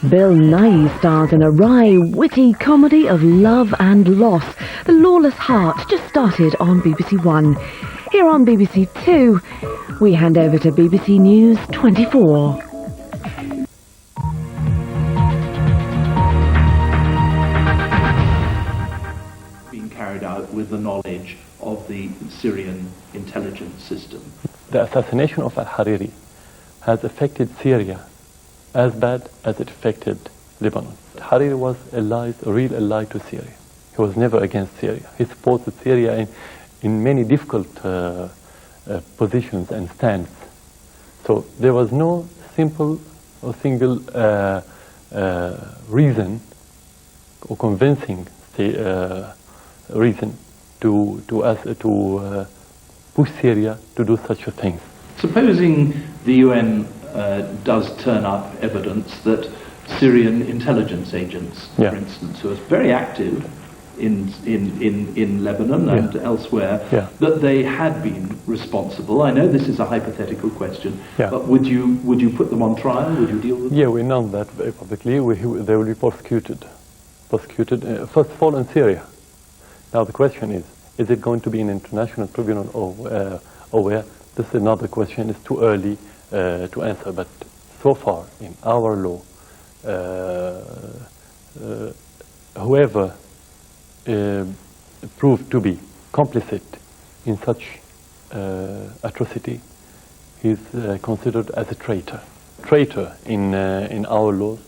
Bill Nighy stars in a wry, witty comedy of love and loss. The Lawless Heart just started on BBC One. Here on BBC Two, we hand over to BBC News 24. Being carried out with the knowledge of the Syrian intelligence system. The assassination of al-Hariri has affected Syria as bad as it affected Lebanon. Hariri was a real ally to Syria. He was never against Syria. He supported Syria in many difficult positions and stands. So there was no simple or single reason or convincing reason to push Syria to do such a thing. Supposing the UN does turn up evidence that Syrian intelligence agents, for instance, who are very active in Lebanon and elsewhere, that they had been responsible. I know this is a hypothetical question, but would you put them on trial? Would you deal with them? Yeah, we know that very publicly. They will be prosecuted. First of all in Syria. Now the question is it going to be an international tribunal or where? This is another question. It's too early to answer, but so far in our law, whoever proved to be complicit in such atrocity, he's considered as a traitor. Traitor in our laws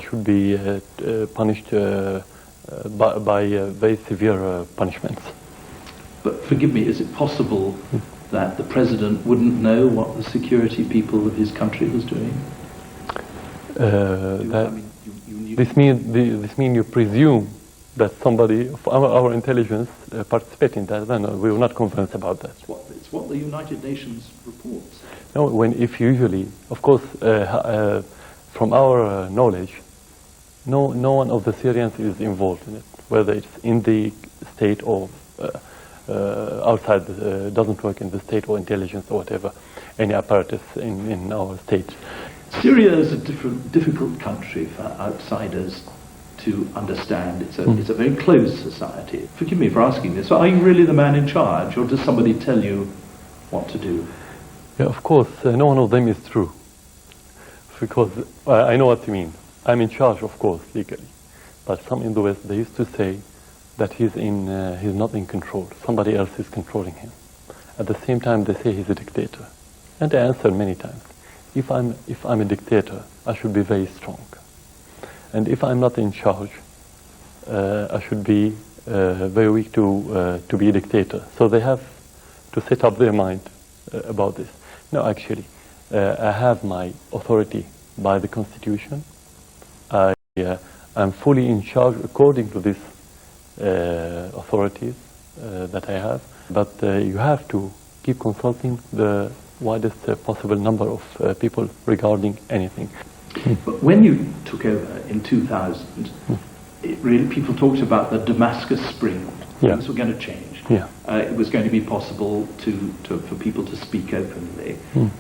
should be punished by very severe punishments. But forgive me, is it possible that the president wouldn't know what the security people of his country was doing? This means you presume that somebody of our intelligence participated in that. No, we were not convinced about that. It's what the United Nations reports. No, if usually, of course, from our knowledge, no one of the Syrians is involved in it, whether it's in the state or outside, doesn't work in the state or intelligence or whatever, any apparatus in our state. Syria is a difficult country for outsiders to understand. It's a very closed society. Forgive me for asking this, but are you really the man in charge, or does somebody tell you what to do? Yeah, of course, no one of them is true, because I know what you mean. I'm in charge, of course, legally, but some in the West, they used to say that he's not in control. Somebody else is controlling him. At the same time, they say he's a dictator. And I answered many times, if I'm a dictator, I should be very strong. And if I'm not in charge, I should be very weak to be a dictator. So they have to set up their mind about this. No, actually, I have my authority by the Constitution. I'm fully in charge according to this authorities that I have, but you have to keep consulting the widest possible number of people regarding anything. But when you took over in 2000, people talked about the Damascus Spring. Things were going to change. It was going to be possible for people to speak openly.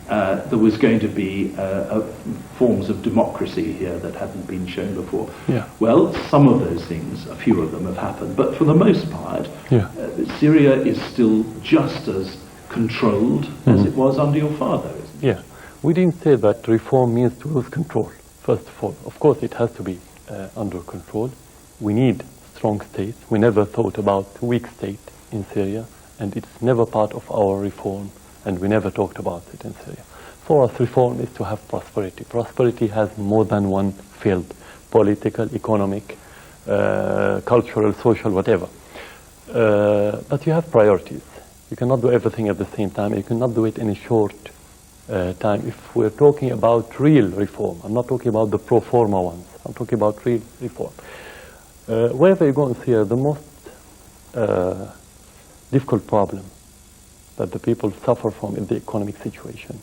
There was going to be forms of democracy here that hadn't been shown before. Well, some of those things, a few of them have happened, but for the most part, Syria is still just as controlled as it was under your father, isn't it? We didn't say that reform means to lose control, first of all. Of course, it has to be under control. We need strong states. We never thought about weak state in Syria, and it's never part of our reform, and we never talked about it in Syria. For us, reform is to have prosperity. Prosperity has more than one field: political, economic, cultural, social, whatever. But you have priorities. You cannot do everything at the same time. You cannot do it in a short time. If we're talking about real reform, I'm not talking about the pro forma ones. I'm talking about real reform. Wherever you go in Syria, the most difficult problem that the people suffer from is the economic situation.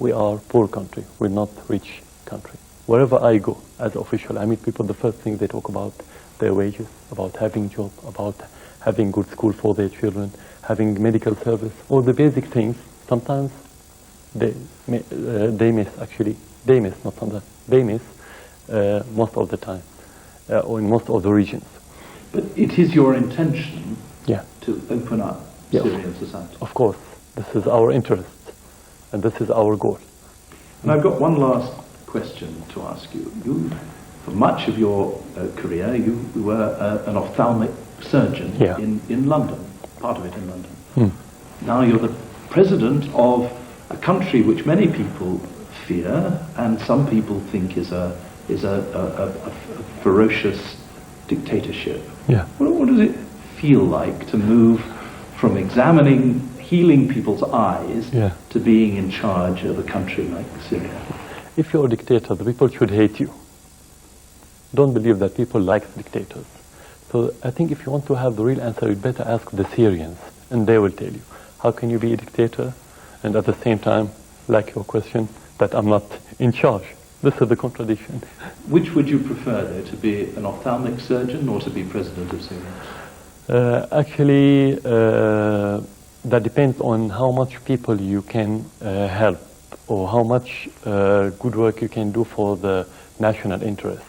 We are a poor country. We're not a rich country. Wherever I go as official, I meet people, the first thing they talk about their wages, about having job, about having good school for their children, having medical service, all the basic things. Sometimes they miss, not sometimes, they miss most of the time, or in most of the regions. But it is your intention Yeah. to open up Yeah. Syrian society. Of course, this is our interest, and this is our goal. And I've got one last question to ask you. You, for much of your career, you were an ophthalmic surgeon Yeah. in London, part of it in London. Hmm. Now you're the president of a country which many people fear and some people think is a ferocious dictatorship. Yeah. What does it feel like to move from examining, healing people's eyes Yeah. to being in charge of a country like Syria? If you're a dictator, the people should hate you. Don't believe that people like dictators. So I think if you want to have the real answer, you'd better ask the Syrians, and they will tell you. How can you be a dictator and at the same time, like your question, that I'm not in charge? This is the contradiction. Which would you prefer, though, to be an ophthalmic surgeon or to be president of Syria? Actually, that depends on how much people you can help, or how much good work you can do for the national interest.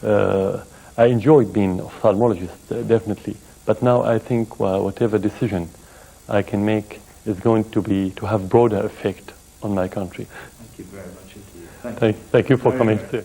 I enjoyed being an ophthalmologist, definitely, but now I think whatever decision I can make is going to be to have broader effect on my country. Thank you very much indeed. Thank you for Very coming. good.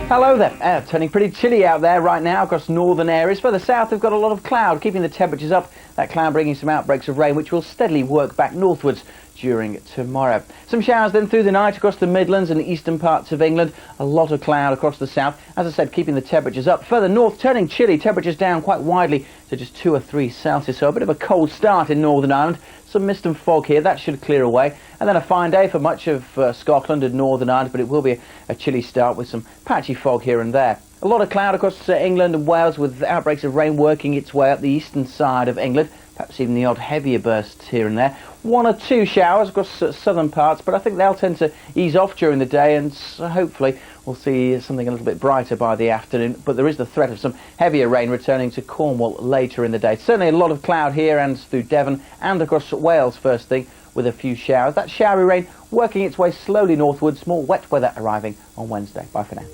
Hello there. Turning pretty chilly out there right now across northern areas. Further south we've got a lot of cloud keeping the temperatures up. That cloud bringing some outbreaks of rain which will steadily work back northwards during tomorrow. Some showers then through the night across the Midlands and the eastern parts of England. A lot of cloud across the south. As I said, keeping the temperatures up. Further north turning chilly, temperatures down quite widely to just 2 or 3 Celsius. So a bit of a cold start in Northern Ireland. Some mist and fog here, that should clear away. And then a fine day for much of Scotland and Northern Ireland, but it will be a chilly start with some patchy fog here and there. A lot of cloud across England and Wales with outbreaks of rain working its way up the eastern side of England. Perhaps even the odd heavier bursts here and there. 1 or 2 showers across southern parts, but I think they'll tend to ease off during the day, and so hopefully we'll see something a little bit brighter by the afternoon. But there is the threat of some heavier rain returning to Cornwall later in the day. Certainly a lot of cloud here and through Devon and across Wales first thing with a few showers. That showery rain working its way slowly northwards, more wet weather arriving on Wednesday. Bye for now.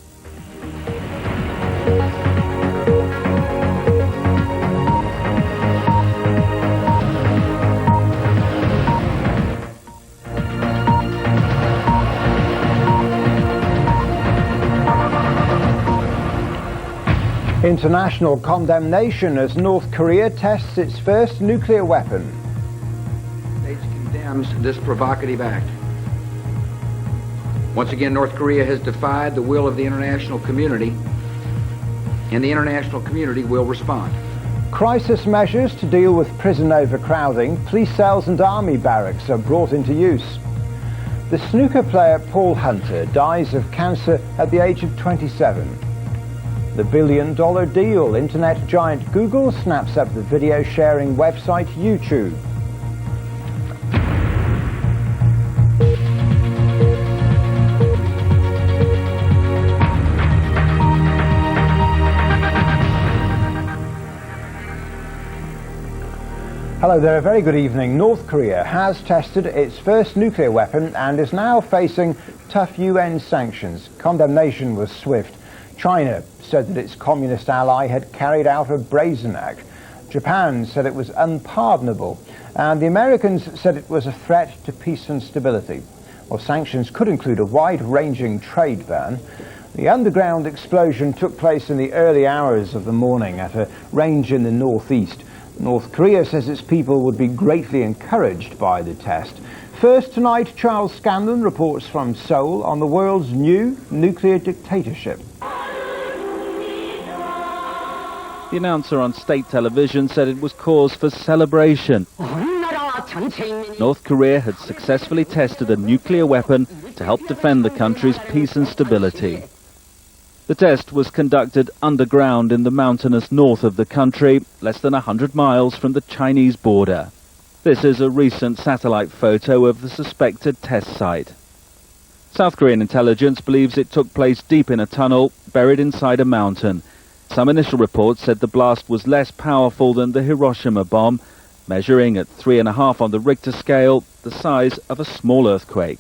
International condemnation as North Korea tests its first nuclear weapon. States condemns this provocative act. Once again, North Korea has defied the will of the international community, and the international community will respond. Crisis measures to deal with prison overcrowding, police cells and army barracks are brought into use. The snooker player Paul Hunter dies of cancer at the age of 27. The billion-dollar deal, internet giant Google snaps up the video-sharing website YouTube. Hello there, a very good evening. North Korea has tested its first nuclear weapon and is now facing tough UN sanctions. Condemnation was swift. China said that its communist ally had carried out a brazen act. Japan said it was unpardonable. And the Americans said it was a threat to peace and stability. Well, sanctions could include a wide-ranging trade ban. The underground explosion took place in the early hours of the morning at a range in the northeast. North Korea says its people would be greatly encouraged by the test. First tonight, Charles Scanlon reports from Seoul on the world's new nuclear dictatorship. The announcer on state television said it was cause for celebration. North Korea had successfully tested a nuclear weapon to help defend the country's peace and stability. The test was conducted underground in the mountainous north of the country, less than 100 miles from the Chinese border. This is a recent satellite photo of the suspected test site. South Korean intelligence believes it took place deep in a tunnel, buried inside a mountain. Some initial reports said the blast was less powerful than the Hiroshima bomb, measuring at 3.5 on the Richter scale, the size of a small earthquake.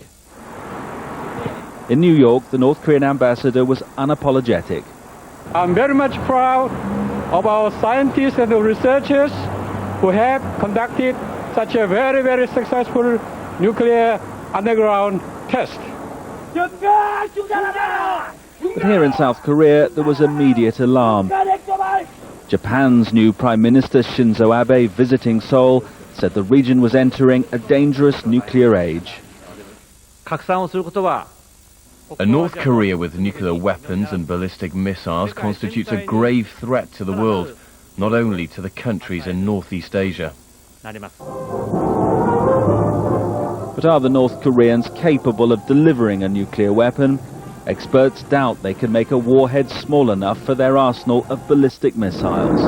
In New York, the North Korean ambassador was unapologetic. I'm very much proud of our scientists and researchers who have conducted such a very, very successful nuclear underground test. But here in South Korea, there was immediate alarm. Japan's new Prime Minister Shinzo Abe, visiting Seoul, said the region was entering a dangerous nuclear age. A North Korea with nuclear weapons and ballistic missiles constitutes a grave threat to the world, not only to the countries in Northeast Asia. But are the North Koreans capable of delivering a nuclear weapon? Experts doubt they can make a warhead small enough for their arsenal of ballistic missiles.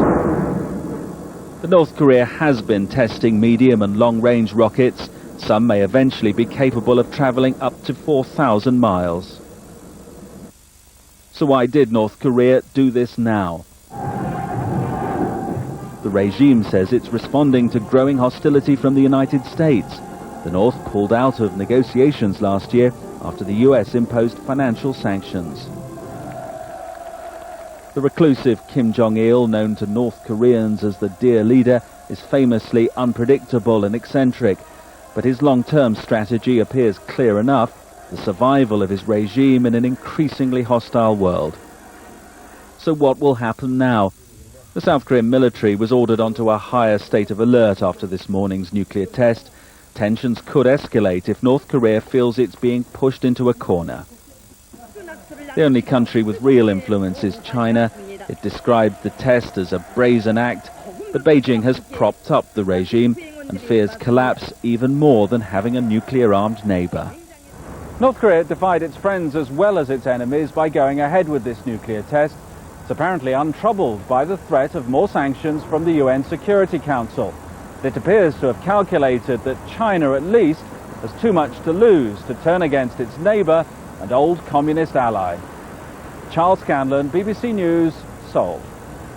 But North Korea has been testing medium and long-range rockets. Some may eventually be capable of travelling up to 4,000 miles. So why did North Korea do this now? The regime says it's responding to growing hostility from the United States. The North pulled out of negotiations last year after the US imposed financial sanctions. The reclusive Kim Jong-il, known to North Koreans as the Dear Leader, is famously unpredictable and eccentric. But his long-term strategy appears clear enough: the survival of his regime in an increasingly hostile world. So what will happen now? The South Korean military was ordered onto a higher state of alert after this morning's nuclear test. Tensions could escalate if North Korea feels it's being pushed into a corner. The only country with real influence is China. It described the test as a brazen act, but Beijing has propped up the regime and fears collapse even more than having a nuclear-armed neighbour. North Korea defied its friends as well as its enemies by going ahead with this nuclear test. It's apparently untroubled by the threat of more sanctions from the UN Security Council. It appears to have calculated that China, at least, has too much to lose to turn against its neighbour and old communist ally. Charles Scanlon, BBC News, Seoul.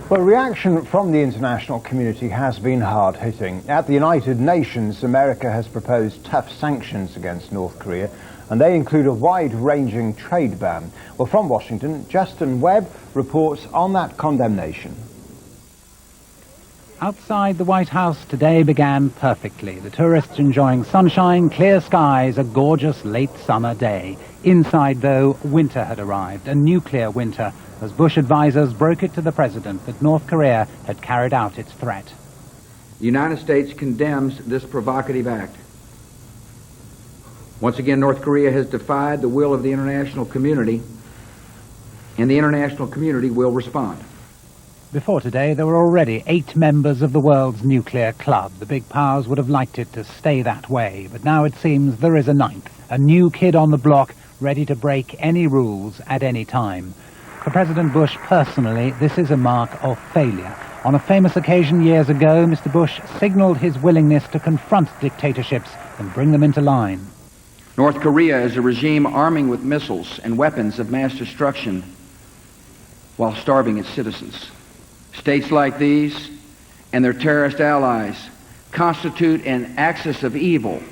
Well, reaction from the international community has been hard-hitting. At the United Nations, America has proposed tough sanctions against North Korea, and they include a wide-ranging trade ban. Well, from Washington, Justin Webb reports on that condemnation. Outside the White House today began perfectly. The tourists enjoying sunshine, clear skies, a gorgeous late summer day. Inside, though, winter had arrived, a nuclear winter, as Bush advisors broke it to the president that North Korea had carried out its threat. The United States condemns this provocative act. Once again, North Korea has defied the will of the international community, and the international community will respond. Before today, there were already 8 members of the world's nuclear club. The big powers would have liked it to stay that way, but now it seems there is a 9th, a new kid on the block, ready to break any rules at any time. For President Bush personally, this is a mark of failure. On a famous occasion years ago, Mr. Bush signaled his willingness to confront dictatorships and bring them into line. North Korea is a regime arming with missiles and weapons of mass destruction while starving its citizens. States like these and their terrorist allies constitute an axis of evil,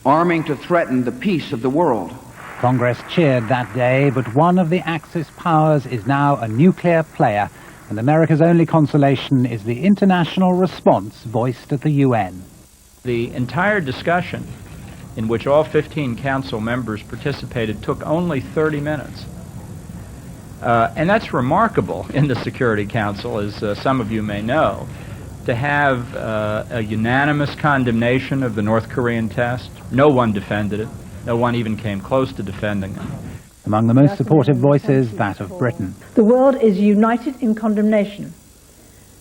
arming to threaten the peace of the world. Congress cheered that day, but one of the Axis powers is now a nuclear player, and America's only consolation is the international response voiced at the UN. The entire discussion, in which all 15 council members participated, took only 30 minutes. And that's remarkable in the Security Council, as some of you may know, to have a unanimous condemnation of the North Korean test. No one defended it. No one even came close to defending it. Among the most supportive voices, that of Britain. The world is united in condemnation.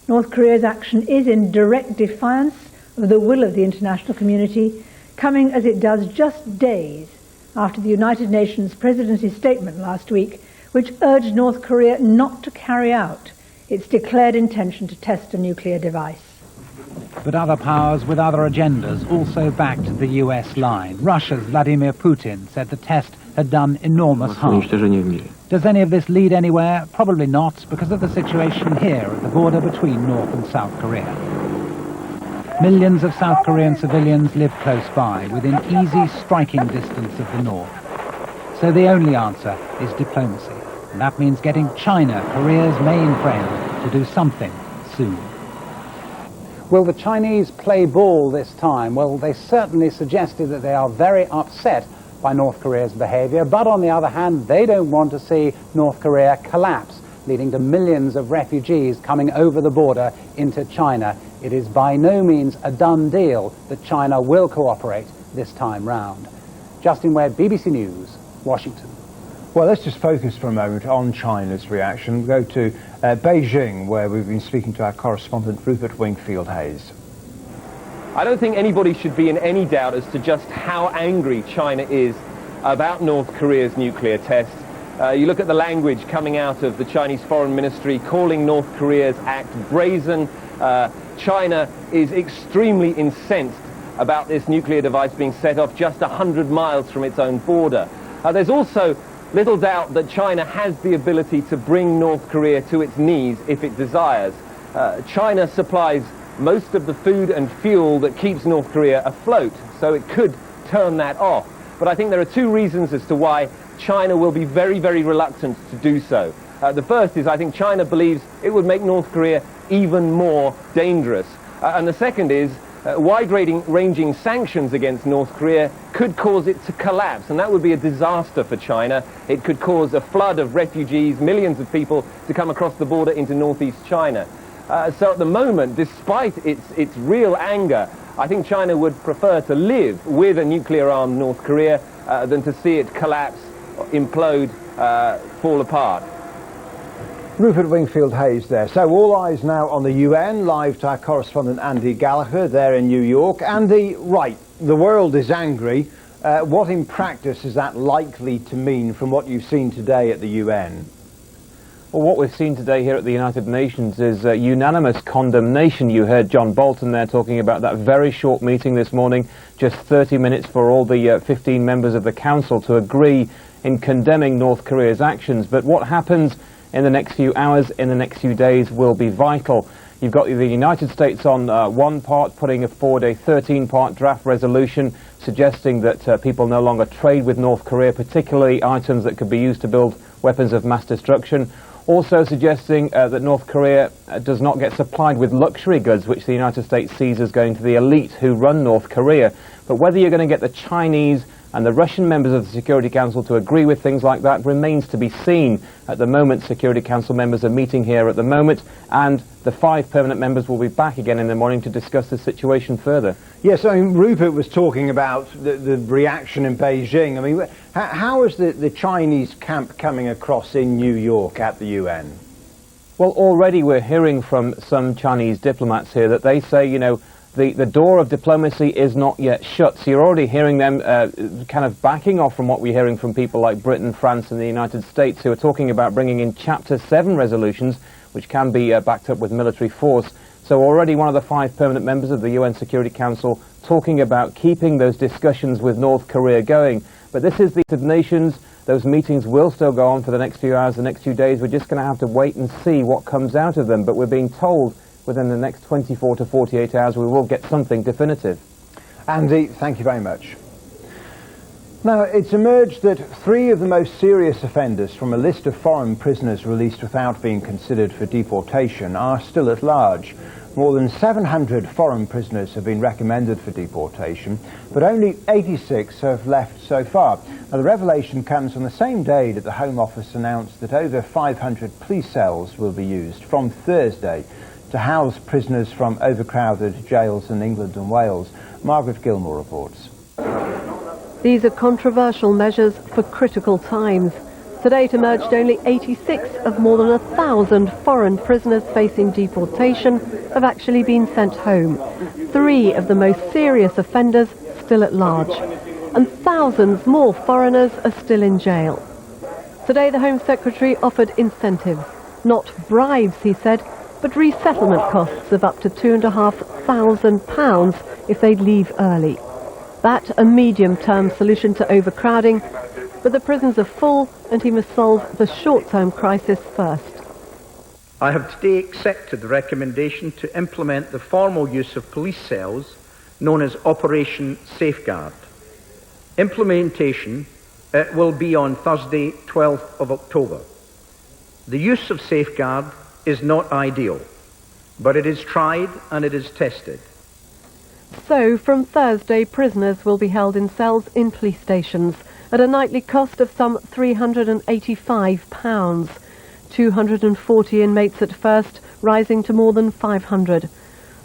North Korea's action is in direct defiance of the will of the international community, coming as it does just days after the United Nations presidency's statement last week, which urged North Korea not to carry out its declared intention to test a nuclear device. But other powers with other agendas also backed the US line. Russia's Vladimir Putin said the test had done enormous harm. Does any of this lead anywhere? Probably not, because of the situation here at the border between North and South Korea. Millions of South Korean civilians live close by, within easy striking distance of the North. So the only answer is diplomacy, and that means getting China, Korea's main friend, to do something soon. Will the Chinese play ball this time? Well, they certainly suggested that they are very upset by North Korea's behavior, but on the other hand, they don't want to see North Korea collapse, leading to millions of refugees coming over the border into China. It is by no means a done deal that China will cooperate this time round. Justin Webb, BBC News, Washington. Well, let's just focus for a moment on China's reaction. We'll go to Beijing, where we've been speaking to our correspondent Rupert Wingfield-Hayes. I don't think anybody should be in any doubt as to just how angry China is about North Korea's nuclear tests. You look at the language coming out of the Chinese Foreign Ministry calling North Korea's act brazen. China is extremely incensed about this nuclear device being set off just 100 miles from its own border. There's also little doubt that China has the ability to bring North Korea to its knees if it desires. China supplies most of the food and fuel that keeps North Korea afloat, so it could turn that off. But I think there are two reasons as to why China will be very, very reluctant to do so. The first is I think China believes it would make North Korea even more dangerous. And the second is wide-ranging sanctions against North Korea could cause it to collapse, and that would be a disaster for China. It could cause a flood of refugees, millions of people to come across the border into northeast China. So at the moment, despite its real anger, I think China would prefer to live with a nuclear-armed North Korea than to see it collapse, implode, fall apart. Rupert Wingfield-Hayes there. So all eyes now on the UN, live to our correspondent Andy Gallagher there in New York. Andy, right, the world is angry. What in practice is that likely to mean from what you've seen today at the UN? Well, what we've seen today here at the United Nations is unanimous condemnation. You heard John Bolton there talking about that very short meeting this morning, just 30 minutes for all the 15 members of the Council to agree in condemning North Korea's actions. But what happens in the next few hours, in the next few days, will be vital. You've got the United States on one part, putting forward a 13-part draft resolution suggesting that people no longer trade with North Korea, particularly items that could be used to build weapons of mass destruction. Also suggesting that North Korea does not get supplied with luxury goods, which the United States sees as going to the elite who run North Korea. But whether you're going to get the Chinese and the Russian members of the Security Council to agree with things like that remains to be seen. At the moment, Security Council members are meeting here at the moment, and the 5 permanent members will be back again in the morning to discuss the situation further. Yes, I mean, Rupert was talking about the reaction in Beijing. I mean, how is the Chinese camp coming across in New York at the UN? Well, already we're hearing from some Chinese diplomats here that they say, you know, the door of diplomacy is not yet shut. So you're already hearing them kind of backing off from what we're hearing from people like Britain, France and the United States, who are talking about bringing in Chapter 7 resolutions, which can be backed up with military force. So already one of the 5 permanent members of the UN Security Council talking about keeping those discussions with North Korea going. But this is the United Nations. Those meetings will still go on for the next few hours, the next few days. We're just going to have to wait and see what comes out of them. But we're being told within the next 24 to 48 hours we will get something definitive. Andy, thank you very much. Now, it's emerged that 3 of the most serious offenders from a list of foreign prisoners released without being considered for deportation are still at large. More than 700 foreign prisoners have been recommended for deportation, but only 86 have left so far. Now, the revelation comes on the same day that the Home Office announced that over 500 police cells will be used from Thursday to house prisoners from overcrowded jails in England and Wales. Margaret Gilmore reports. These are controversial measures for critical times. To date emerged only 86 of more than 1,000 foreign prisoners facing deportation have actually been sent home. 3 of the most serious offenders still at large. And thousands more foreigners are still in jail. Today the Home Secretary offered incentives. Not bribes, he said, but resettlement costs of up to £2,500 if they leave early. That a medium-term solution to overcrowding, but the prisons are full and he must solve the short-term crisis first. I have today accepted the recommendation to implement the formal use of police cells known as Operation Safeguard. Implementation will be on Thursday, 12th of October. The use of Safeguard is not ideal, but it is tried and it is tested. So, from Thursday, prisoners will be held in cells in police stations at a nightly cost of some £385. 240 inmates at first, rising to more than 500.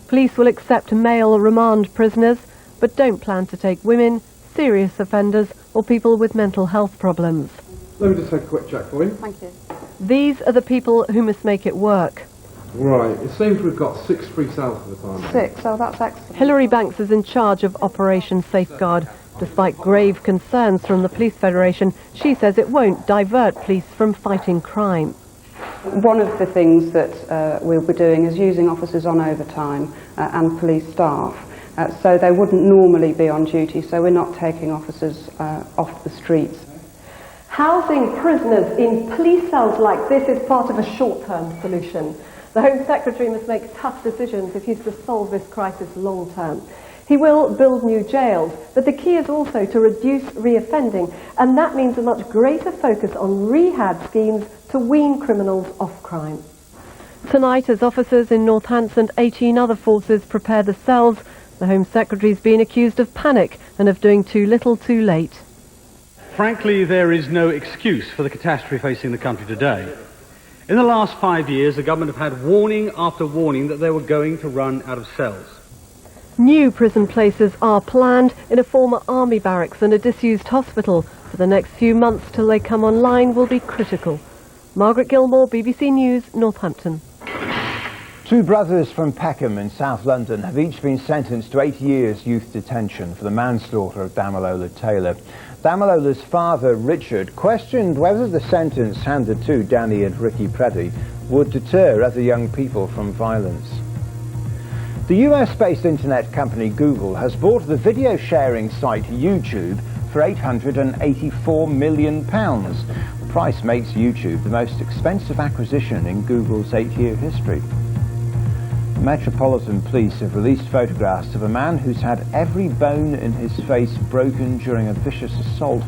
Police will accept male remand prisoners, but don't plan to take women, serious offenders, or people with mental health problems. Let me just take a quick check for you. Thank you. These are the people who must make it work. Right, it seems we've got 6 free cells for the time. 6, oh that's excellent. Hilary Banks is in charge of Operation Safeguard. Despite grave concerns from the Police Federation, she says it won't divert police from fighting crime. One of the things that we'll be doing is using officers on overtime and police staff. So they wouldn't normally be on duty, so we're not taking officers off the streets. Housing prisoners in police cells like this is part of a short-term solution. The Home Secretary must make tough decisions if he's to solve this crisis long-term. He will build new jails, but the key is also to reduce reoffending, and that means a much greater focus on rehab schemes to wean criminals off crime. Tonight, as officers in Northants and 18 other forces prepare the cells, the Home Secretary's been accused of panic and of doing too little too late. Frankly, there is no excuse for the catastrophe facing the country today. In the last 5 years, the government have had warning after warning that they were going to run out of cells. New prison places are planned in a former army barracks and a disused hospital. For the next few months till they come online will be critical. Margaret Gilmore, BBC News, Northampton. 2 brothers from Peckham in South London have each been sentenced to 8 years youth detention for the manslaughter of Damilola Taylor. Damilola's father, Richard, questioned whether the sentence handed to Danny and Ricky Preddy would deter other young people from violence. The US-based internet company Google has bought the video sharing site YouTube for £884 million. The price makes YouTube the most expensive acquisition in Google's 8-year history. Metropolitan Police have released photographs of a man who's had every bone in his face broken during a vicious assault.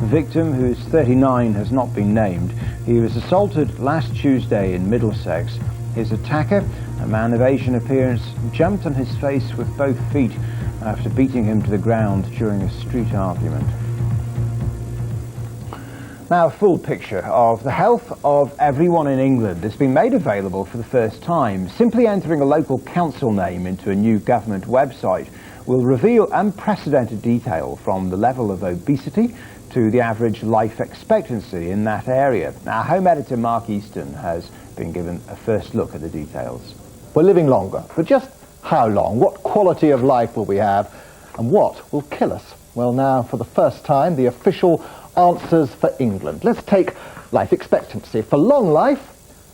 The victim, who is 39, has not been named. He was assaulted last Tuesday in Middlesex. His attacker, a man of Asian appearance, jumped on his face with both feet after beating him to the ground during a street argument. Now, a full picture of the health of everyone in England has been made available for the first time. Simply entering a local council name into a new government website will reveal unprecedented detail from the level of obesity to the average life expectancy in that area. Our Home Editor Mark Easton has been given a first look at the details. We're living longer, but just how long? What quality of life will we have? And what will kill us? Well, now, for the first time, the official answers for England. Let's take life expectancy. For long life,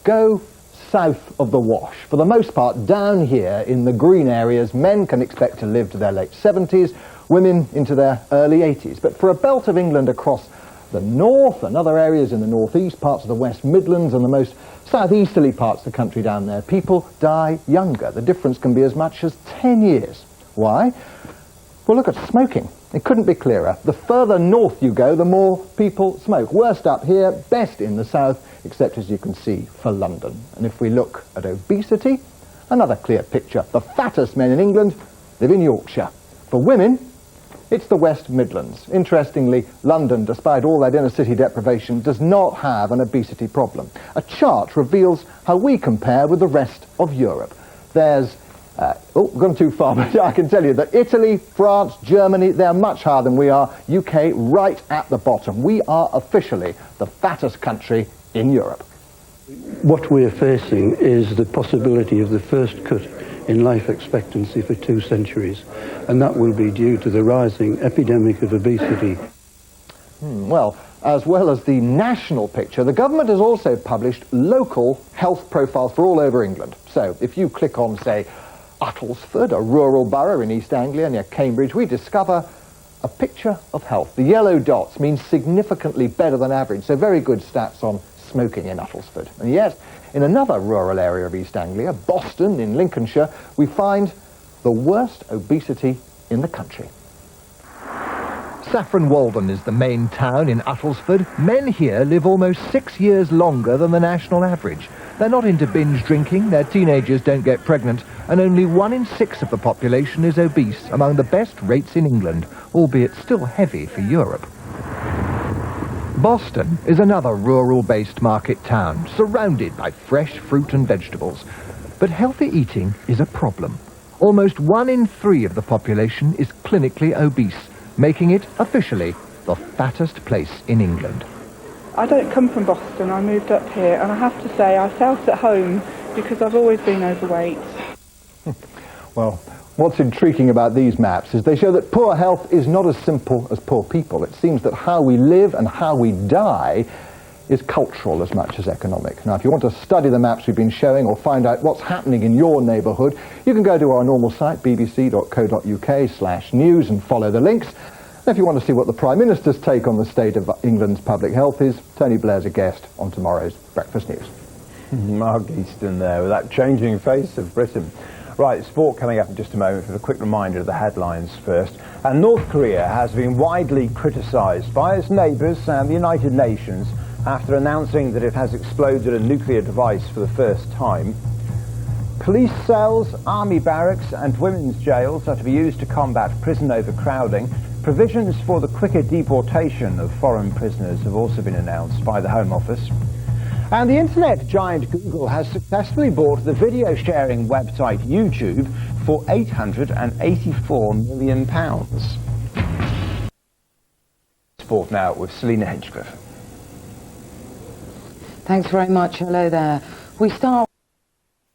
go south of the Wash. For the most part, down here in the green areas, men can expect to live to their late 70s, women into their early 80s. But for a belt of England across the north and other areas in the northeast, parts of the West Midlands and the most southeasterly parts of the country down there, people die younger. The difference can be as much as 10 years. Why? Well, look at smoking. It couldn't be clearer. The further north you go, the more people smoke. Worst up here, best in the south, except as you can see for London. And if we look at obesity, another clear picture. The fattest men in England live in Yorkshire. For women, it's the West Midlands. Interestingly, London, despite all that inner city deprivation, does not have an obesity problem. A chart reveals how we compare with the rest of Europe. There's gone too far, but I can tell you that Italy, France, Germany, they're much higher than we are. UK, right at the bottom. We are officially the fattest country in Europe. What we're facing is the possibility of the first cut in life expectancy for 2 centuries, and that will be due to the rising epidemic of obesity. Well, as well as the national picture, the government has also published local health profiles for all over England. So if you click on, say, Uttlesford, a rural borough in East Anglia near Cambridge, we discover a picture of health. The yellow dots mean significantly better than average, so very good stats on smoking in Uttlesford. And yet, in another rural area of East Anglia, Boston in Lincolnshire, we find the worst obesity in the country. Saffron Walden is the main town in Uttlesford. Men here live almost 6 years longer than the national average. They're not into binge drinking, their teenagers don't get pregnant, and only 1 in 6 of the population is obese, among the best rates in England, albeit still heavy for Europe. Boston is another rural-based market town, surrounded by fresh fruit and vegetables. But healthy eating is a problem. Almost 1 in 3 of the population is clinically obese, making it officially the fattest place in England. I don't come from Boston, I moved up here, and I have to say I felt at home because I've always been overweight. Well, what's intriguing about these maps is they show that poor health is not as simple as poor people. It seems that how we live and how we die is cultural as much as economic. Now, if you want to study the maps we've been showing or find out what's happening in your neighbourhood, you can go to our normal site, bbc.co.uk/news, and follow the links. And if you want to see what the Prime Minister's take on the state of England's public health is, Tony Blair's a guest on tomorrow's Breakfast News. Mark Easton there with that changing face of Britain. Right, sport coming up in just a moment for a quick reminder of the headlines first. And North Korea has been widely criticised by its neighbours and the United Nations after announcing that it has exploded a nuclear device for the first time. Police cells, army barracks and women's jails are to be used to combat prison overcrowding. Provisions for the quicker deportation of foreign prisoners have also been announced by the Home Office. And the internet giant Google has successfully bought the video sharing website YouTube for £884 million. Sport now with Selina Hinchcliffe. Thanks very much. Hello there. We start